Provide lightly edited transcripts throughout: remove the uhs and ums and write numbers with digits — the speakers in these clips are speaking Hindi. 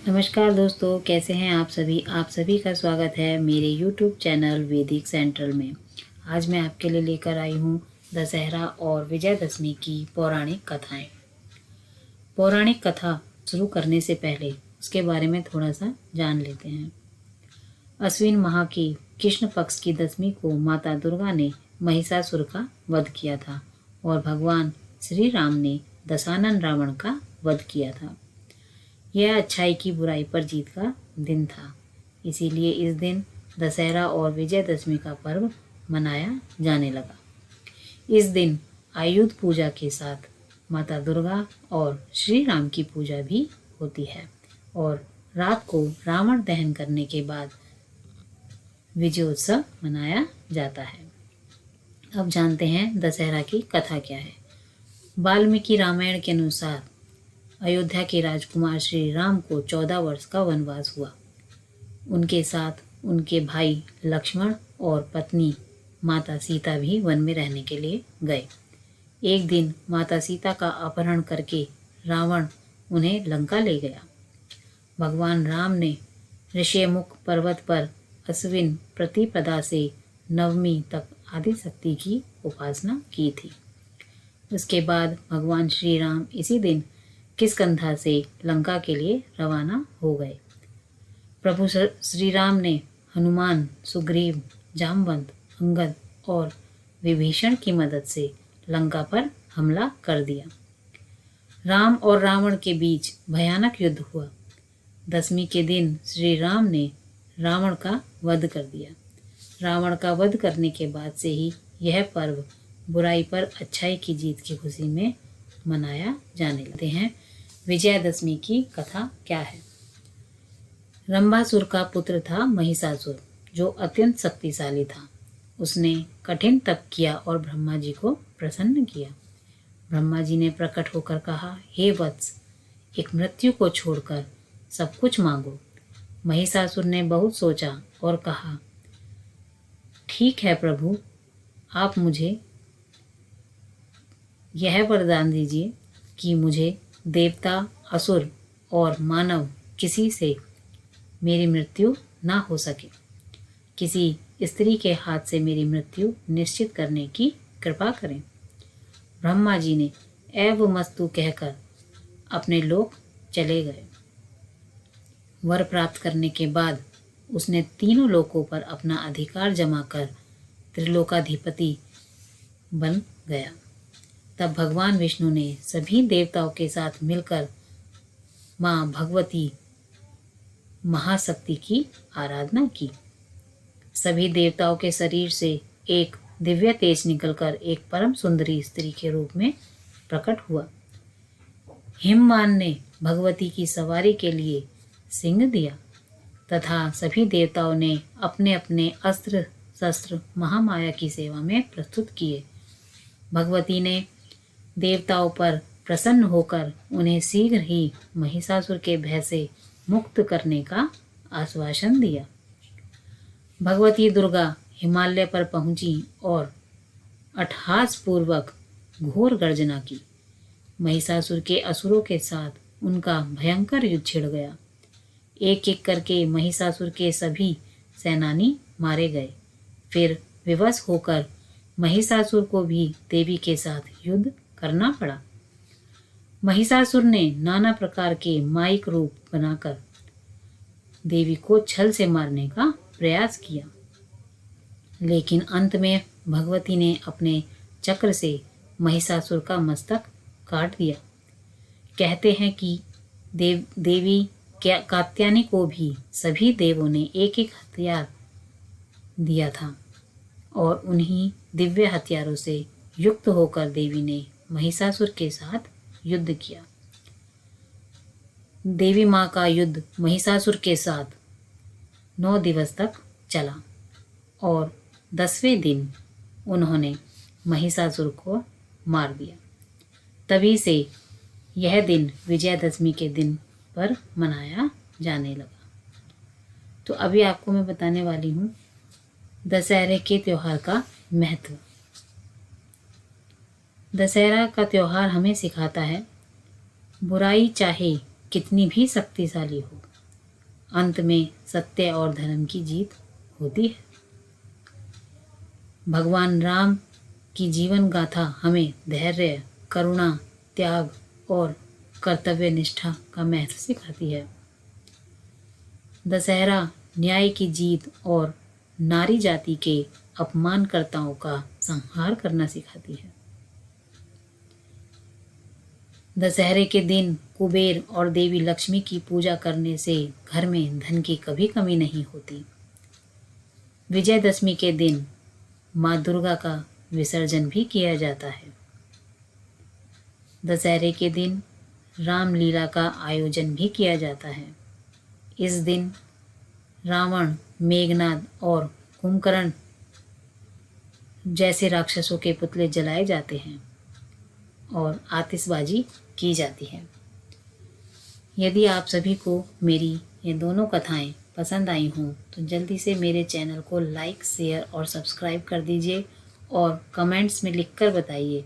नमस्कार दोस्तों, कैसे हैं आप सभी का स्वागत है मेरे YouTube चैनल वैदिक सेंट्रल में। आज मैं आपके लिए लेकर आई हूँ दशहरा और विजयदशमी की पौराणिक कथाएं। पौराणिक कथा शुरू करने से पहले उसके बारे में थोड़ा सा जान लेते हैं। अश्विन माह की कृष्ण पक्ष की दशमी को माता दुर्गा ने महिषासुर का वध किया था और भगवान श्री राम ने दशानन रावण का वध किया था। यह अच्छाई की बुराई पर जीत का दिन था। इसीलिए इस दिन दशहरा और विजयदशमी का पर्व मनाया जाने लगा। इस दिन आयुध पूजा के साथ माता दुर्गा और श्री राम की पूजा भी होती है और रात को रावण दहन करने के बाद विजयोत्सव मनाया जाता है। अब जानते हैं दशहरा की कथा क्या है। वाल्मीकि रामायण के अनुसार अयोध्या के राजकुमार श्री राम को 14 वर्ष का वनवास हुआ। उनके साथ उनके भाई लक्ष्मण और पत्नी माता सीता भी वन में रहने के लिए गए। एक दिन माता सीता का अपहरण करके रावण उन्हें लंका ले गया। भगवान राम ने ऋषिमुख पर्वत पर अश्विन प्रतिपदा से नवमी तक आदिशक्ति की उपासना की थी। उसके बाद भगवान श्री राम इसी दिन किष्किंधा से लंका के लिए रवाना हो गए। प्रभु श्री राम ने हनुमान, सुग्रीव, जामवंत, अंगद और विभीषण की मदद से लंका पर हमला कर दिया। राम और रावण के बीच भयानक युद्ध हुआ। दशमी के दिन श्री राम ने रावण का वध कर दिया। रावण का वध करने के बाद से ही यह पर्व बुराई पर अच्छाई की जीत की खुशी में मनाया जाने लगते हैं। विजयदशमी की कथा क्या है। रंभासुर का पुत्र था महिषासुर, जो अत्यंत शक्तिशाली था। उसने कठिन तप किया और ब्रह्मा जी को प्रसन्न किया। ब्रह्मा जी ने प्रकट होकर कहा, हे वत्स, एक मृत्यु को छोड़कर सब कुछ मांगो। महिषासुर ने बहुत सोचा और कहा, ठीक है प्रभु, आप मुझे यह वरदान दीजिए कि मुझे देवता, असुर और मानव किसी से मेरी मृत्यु ना हो सके। किसी स्त्री के हाथ से मेरी मृत्यु निश्चित करने की कृपा करें। ब्रह्मा जी ने एवमस्तु कहकर अपने लोक चले गए। वर प्राप्त करने के बाद उसने तीनों लोकों पर अपना अधिकार जमा कर त्रिलोकाधिपति बन गया। तब भगवान विष्णु ने सभी देवताओं के साथ मिलकर माँ भगवती महाशक्ति की आराधना की। सभी देवताओं के शरीर से एक दिव्य तेज निकलकर एक परम सुंदरी स्त्री के रूप में प्रकट हुआ। हिमवान ने भगवती की सवारी के लिए सिंह दिया तथा सभी देवताओं ने अपने अपने अस्त्र शस्त्र महामाया की सेवा में प्रस्तुत किए। भगवती ने देवताओं पर प्रसन्न होकर उन्हें शीघ्र ही महिषासुर के भय से मुक्त करने का आश्वासन दिया। भगवती दुर्गा हिमालय पर पहुंची और अट्टहास पूर्वक घोर गर्जना की। महिषासुर के असुरों के साथ उनका भयंकर युद्ध छिड़ गया। एक एक करके महिषासुर के सभी सेनानी मारे गए। फिर विवश होकर महिषासुर को भी देवी के साथ युद्ध करना पड़ा। महिषासुर ने नाना प्रकार के माइक रूप बनाकर देवी को छल से मारने का प्रयास किया, लेकिन अंत में भगवती ने अपने चक्र से महिषासुर का मस्तक काट दिया। कहते हैं कि देवी कात्यायनी को भी सभी देवों ने एक एक हथियार दिया था और उन्हीं दिव्य हथियारों से युक्त होकर देवी ने महिषासुर के साथ युद्ध किया। देवी माँ का युद्ध महिषासुर के साथ 9 दिवस तक चला और 10वें दिन उन्होंने महिषासुर को मार दिया। तभी से यह दिन विजयदशमी के दिन पर मनाया जाने लगा। तो अभी आपको मैं बताने वाली हूँ दशहरे के त्यौहार का महत्व। दशहरा का त्यौहार हमें सिखाता है, बुराई चाहे कितनी भी शक्तिशाली हो, अंत में सत्य और धर्म की जीत होती है। भगवान राम की जीवन गाथा हमें धैर्य, करुणा, त्याग और कर्तव्य निष्ठा का महत्व सिखाती है। दशहरा न्याय की जीत और नारी जाति के अपमानकर्ताओं का संहार करना सिखाती है। दशहरे के दिन कुबेर और देवी लक्ष्मी की पूजा करने से घर में धन की कभी कमी नहीं होती। विजयदशमी के दिन माँ दुर्गा का विसर्जन भी किया जाता है। दशहरे के दिन रामलीला का आयोजन भी किया जाता है। इस दिन रावण, मेघनाद और कुंभकर्ण जैसे राक्षसों के पुतले जलाए जाते हैं और आतिशबाजी की जाती है। यदि आप सभी को मेरी ये दोनों कथाएं पसंद आई हों तो जल्दी से मेरे चैनल को लाइक, शेयर और सब्सक्राइब कर दीजिए और कमेंट्स में लिखकर बताइए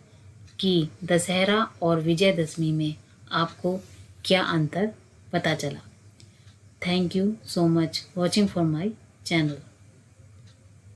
कि दशहरा और विजयदशमी में आपको क्या अंतर पता चला। Thank you so much watching for my channel.